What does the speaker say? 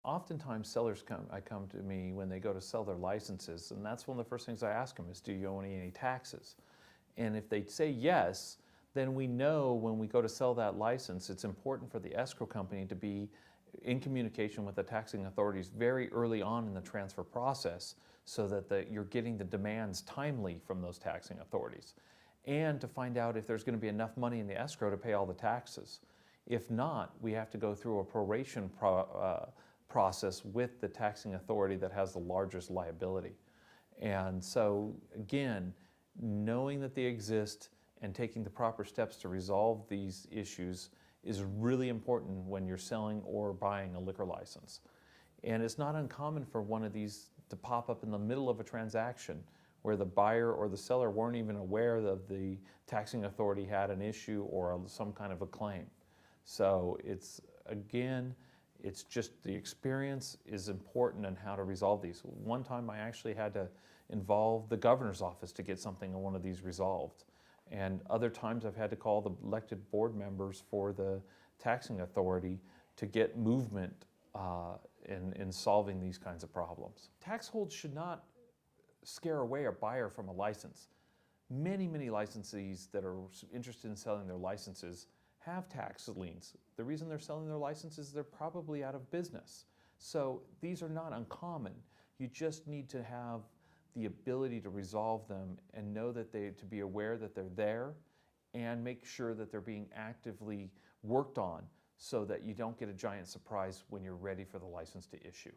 Oftentimes sellers come to me when they go to sell their licenses, and that's one of the first things I ask them is, do you owe any taxes? And if they say yes, then we know when we go to sell that license, it's important for the escrow company to be in communication with the taxing authorities very early on in the transfer process so that you're getting the demands timely from those taxing authorities, and to find out if there's going to be enough money in the escrow to pay all the taxes. If not, we have to go through a proration process with the taxing authority that has the largest liability. And so again, knowing that they exist and taking the proper steps to resolve these issues is really important when you're selling or buying a liquor license. And it's not uncommon for one of these to pop up in the middle of a transaction where the buyer or the seller weren't even aware that the taxing authority had an issue or some kind of a claim. So it's just the experience is important in how to resolve these. One time I actually had to involve the governor's office to get something in one of these resolved. And other times I've had to call the elected board members for the taxing authority to get movement in solving these kinds of problems. Tax holds should not scare away a buyer from a license. Many licensees that are interested in selling their licenses have tax liens. The reason they're selling their licenses is they're probably out of business. So these are not uncommon. You just need to have the ability to resolve them and know that to be aware that they're there and make sure that they're being actively worked on so that you don't get a giant surprise when you're ready for the license to issue.